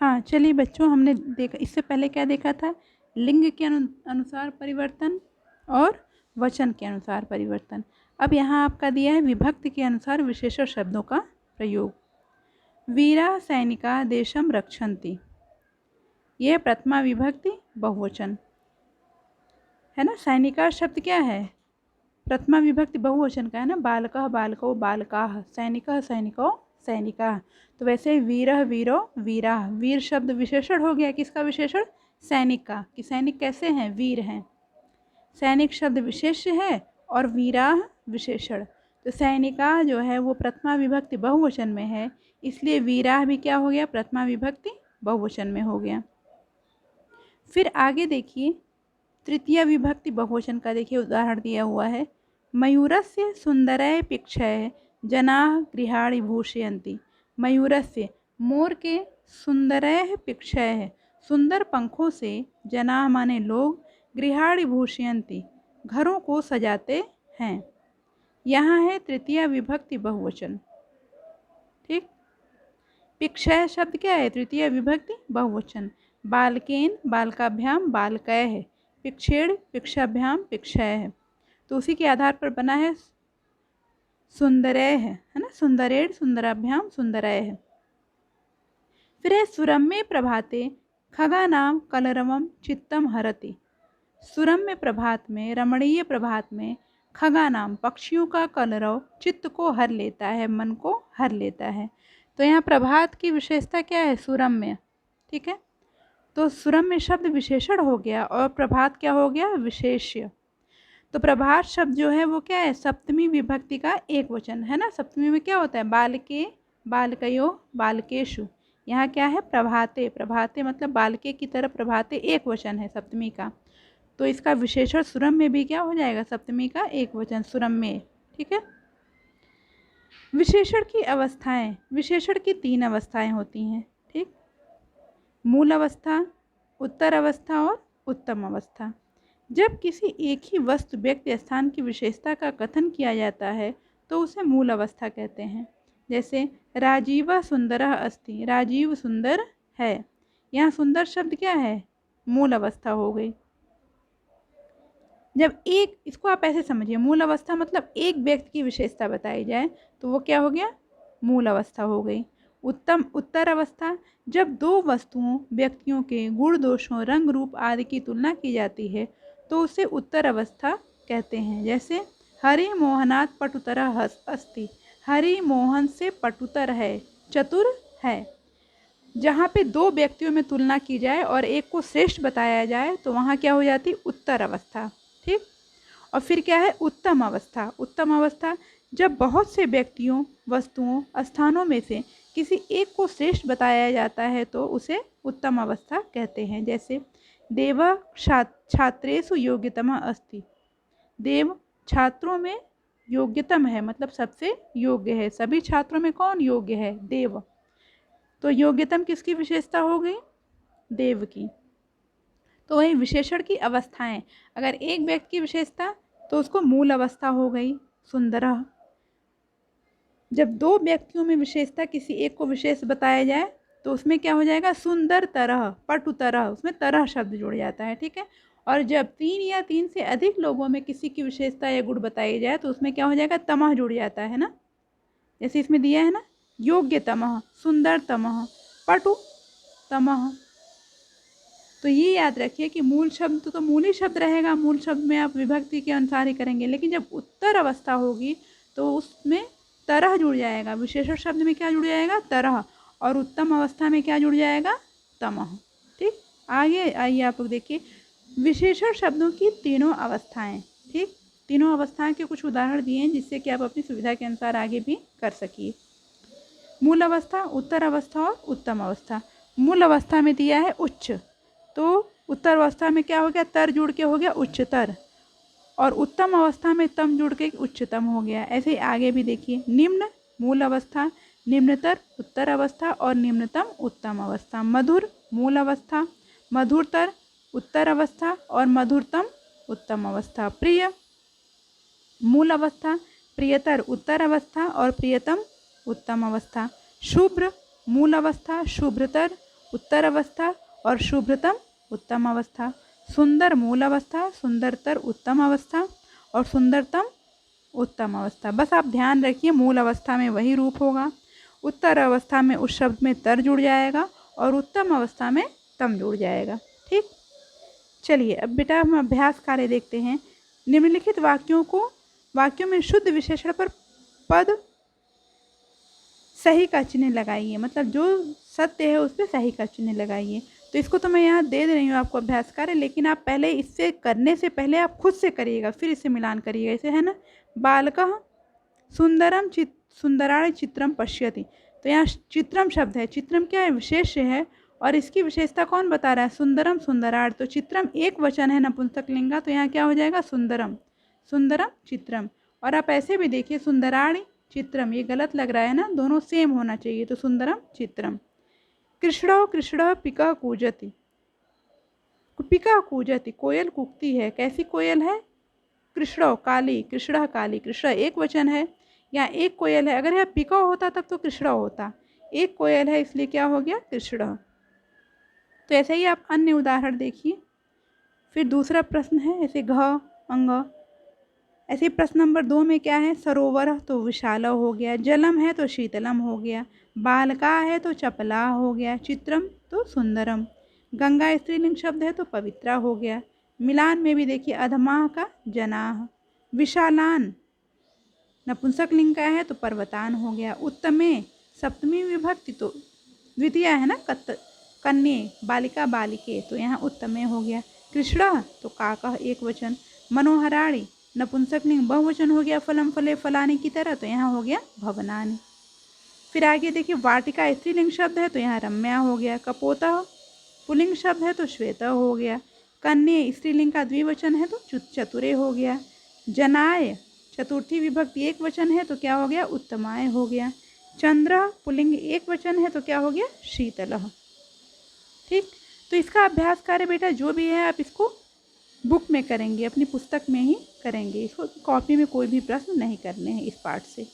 हाँ, चलिए बच्चों, हमने देखा, इससे पहले क्या देखा था? लिंग के अनुसार परिवर्तन और वचन के अनुसार परिवर्तन। अब यहाँ आपका दिया है विभक्ति के अनुसार विशेषण शब्दों का प्रयोग। वीरा सैनिका देशम रक्षन्ति, यह प्रथमा विभक्ति बहुवचन है ना। सैनिका शब्द क्या है? प्रथमा विभक्ति बहुवचन का है ना। बालकः बालको बालकाः, सैनिकः सैनिको सैनिकाः। तो वैसे वीरः वीरो वीराः, वीर शब्द विशेषण हो गया। किसका विशेषण? सैनिक का। कि सैनिक कैसे हैं? वीर हैं। सैनिक शब्द विशेष्य है और वीराः विशेषण। तो सैनिका जो है वो प्रथमा विभक्ति बहुवचन में है, इसलिए वीराः भी क्या हो गया? प्रथमा विभक्ति बहुवचन में हो गया। फिर आगे देखिए तृतीय विभक्ति बहुवचन का, देखिए उदाहरण दिया हुआ है। मयूरस्य सुंदरय पिक्षय जनाः गृहाणि भूषयन्ति। मयूरस्य, मोर के, सुंदरय पिक्षय, सुंदर पंखों से, जनाः माने लोग, गृहाणि भूषयन्ति घरों को सजाते हैं। यहाँ है तृतीय विभक्ति बहुवचन। ठीक। पिक्षय शब्द क्या है? तृतीय विभक्ति बहुवचन। बालकेन बालकाभ्याम बालकैः, पिक्षेड़ पिक्षाभ्याम पिक्षय। तो उसी के आधार पर बना है सुंदरैः, है ना। सुंदरेण सुंदराभ्याम सुंदरैः। फिर है सुरम्ये प्रभाते खगानाम कलरवम चित्तम हरति। सुरम्य प्रभात में, रमणीय प्रभात में, खगानाम पक्षियों का कलरव चित्त को हर लेता है, मन को हर लेता है। तो यहाँ प्रभात की विशेषता क्या है? सुरम्य। ठीक है। तो सुरम्य शब्द विशेषण हो गया और प्रभात क्या हो गया? विशेष्य। तो प्रभात शब्द जो है वो क्या है? सप्तमी विभक्ति का एक वचन है ना। सप्तमी में क्या होता है? बालके बालकयो बालकेशु। यहाँ क्या है? प्रभाते। प्रभाते मतलब बालके की तरह प्रभाते एक वचन है सप्तमी का। तो इसका विशेषण सुरम्य भी क्या हो जाएगा? सप्तमी का एक वचन सुरम्य। ठीक है। विशेषण की अवस्थाएं, विशेषण की 3 अवस्थाएं होती हैं। ठीक। मूल अवस्था, उत्तर अवस्था और उत्तम अवस्था। जब किसी एक ही वस्तु व्यक्ति स्थान की विशेषता का कथन किया जाता है तो उसे मूल अवस्था कहते हैं। जैसे राजीव सुंदरः अस्ति, राजीव सुंदर है। यहाँ सुंदर शब्द क्या है? मूल अवस्था हो गई। जब एक, इसको आप ऐसे समझिए, मूल अवस्था मतलब एक व्यक्ति की विशेषता बताई जाए तो वो क्या हो गया? मूल अवस्था हो गई। उत्तर अवस्था, जब 2 वस्तुओं व्यक्तियों के गुण दोषों रंग रूप आदि की तुलना की जाती है तो उसे उत्तर अवस्था कहते हैं। जैसे हरि मोहनात् पटुतरः अस्ति, हरि मोहन से पटुतर है, चतुर है। जहाँ पे 2 व्यक्तियों में तुलना की जाए और एक को श्रेष्ठ बताया जाए तो वहाँ क्या हो जाती? उत्तर अवस्था। ठीक। और फिर क्या है? उत्तम अवस्था। उत्तम अवस्था, जब बहुत से व्यक्तियों, वस्तुओं, स्थानों में से किसी एक को श्रेष्ठ बताया जाता है तो उसे उत्तम अवस्था कहते हैं। जैसे देव छात्रेषु योग्यतमः अस्ति, देव छात्रों में योग्यतम है, मतलब सबसे योग्य है। सभी छात्रों में कौन योग्य है? देव। तो योग्यतम किसकी विशेषता हो गई? देव की। तो वही विशेषण की अवस्थाएं, अगर एक व्यक्ति की विशेषता तो उसको मूल अवस्था हो गई सुंदरः। जब 2 व्यक्तियों में विशेषता किसी एक को विशेष बताया जाए तो उसमें क्या हो जाएगा? सुंदर तरह, पटु तरह, उसमें तरह शब्द जुड़ जाता है। ठीक है। और जब 3 या 3 से अधिक लोगों में किसी की विशेषता या गुण बताई जाए तो उसमें क्या हो जाएगा? तमह जुड़ जाता है ना। जैसे इसमें दिया है ना, योग्यतमः, सुंदरतमः, पटुतमः। तो ये याद रखिए कि मूल शब्द तो मूल ही शब्द रहेगा, मूल शब्द में आप विभक्ति के अनुसार ही करेंगे। लेकिन जब उत्तर अवस्था होगी तो उसमें तरह जुड़ जाएगा। विशेषण शब्द में क्या जुड़ जाएगा? तरह। और उत्तम अवस्था में क्या जुड़ जाएगा? तमः। ठीक। आगे आइए आप लोग देखिए विशेषण शब्दों की 3 अवस्थाएं। ठीक। 3 अवस्थाएं के कुछ उदाहरण दिए हैं जिससे कि आप अपनी सुविधा के अनुसार आगे भी कर सकिए। मूल अवस्था, उत्तर अवस्था और उत्तम अवस्था। मूल अवस्था में दिया है उच्च, तो उत्तर अवस्था में क्या हो गया? तर जुड़ के हो गया उच्चतर। और उत्तम अवस्था में तम जुड़ के उच्चतम हो गया। ऐसे ही आगे भी देखिए, निम्न मूल अवस्था, निम्नतर उत्तर अवस्था और निम्नतम उत्तम अवस्था। मधुर मूल अवस्था, मधुरतर उत्तर अवस्था और मधुरतम उत्तम अवस्था। प्रिय मूल अवस्था, प्रियतर उत्तर अवस्था और प्रियतम उत्तम अवस्था। शुभ्र मूल अवस्था, शुभ्रतर उत्तर अवस्था, और शुभ्रतम उत्तम अवस्था। सुंदर मूल अवस्था, सुंदरतर उत्तम अवस्था, और सुंदरतम उत्तम अवस्था। बस आप ध्यान रखिए, मूल अवस्था में वही रूप होगा, उत्तर अवस्था में उस शब्द में तर जुड़ जाएगा, और उत्तम अवस्था में तम जुड़ जाएगा। ठीक, चलिए अब बेटा हम अभ्यास कार्य देखते हैं। निम्नलिखित वाक्यों में शुद्ध विशेषण पर पद सही का चिन्ह लगाइए, मतलब जो सत्य है उस पर सही का चिन्ह लगाइए। तो इसको तो मैं यहाँ दे रही हूँ आपको अभ्यास कार्य, लेकिन आप पहले इससे करने से पहले आप खुद से करिएगा, फिर इसे मिलान करिएगा। इसे है ना, बालकः सुंदराणि चित्रम पश्यति। तो यहाँ चित्रम शब्द है, चित्रम क्या है, विशेष्य है, और इसकी विशेषता कौन बता रहा है, सुंदरम सुंदराण। तो चित्रम एक वचन है नपुंसक लिंग का, तो यहाँ क्या हो जाएगा, सुंदरम सुंदरम चित्रम। और आप ऐसे भी देखिए, सुंदराणि चित्रम, ये गलत लग रहा है ना, दोनों सेम होना चाहिए, तो सुंदरम चित्रम। कृष्णो कृष्ण पिका कूजति, पिका कूजति, कोयल कूकती है। कैसी कोयल है, कृष्ण काली, कृष्ण काली, कृष्ण एक वचन है, यहाँ एक कोयल है। अगर यह पिका होता तब तो कृष्ण होता, एक कोयल है इसलिए क्या हो गया, कृष्ण। तो ऐसे ही आप अन्य उदाहरण देखिए। फिर दूसरा प्रश्न है ऐसे घ अंग, ऐसे प्रश्न नंबर 2 में क्या है, सरोवर तो विशाल हो गया, जलम है तो शीतलम हो गया, बालका है तो चपला हो गया, चित्रम तो सुंदरम, गंगा स्त्रीलिंग शब्द है तो पवित्रा हो गया। मिलान में भी देखिए, अधमाह का जनाह, विशालान नपुंसक लिंग का है तो पर्वतान हो गया, उत्तमे सप्तमी विभक्ति तो द्वितीय है ना, कन्ये, बालिका बालिके, तो यहाँ उत्तमे हो गया। कृष्ण तो काकः एक वचन, मनोहराणि नपुंसक लिंग बहुवचन हो गया, फलम फले फलाने की तरह, तो यहाँ हो गया भवनानि। फिर आगे देखिए, वाटिका स्त्रीलिंग शब्द है तो यहाँ रम्या हो गया, कपोतः पुलिंग शब्द है तो श्वेता हो गया, कन्ये स्त्रीलिंग का द्विवचन है तो चतुरे हो गया, जनाय चतुर्थी विभक्ति एक वचन है तो क्या हो गया, उत्तमाय हो गया, चंद्र पुलिंग एक वचन है तो क्या हो गया, शीतलः। ठीक, तो इसका अभ्यास कार्य बेटा जो भी है आप इसको बुक में करेंगे, अपनी पुस्तक में ही करेंगे, इसको कॉपी में कोई भी प्रश्न नहीं करने हैं इस पाठ से।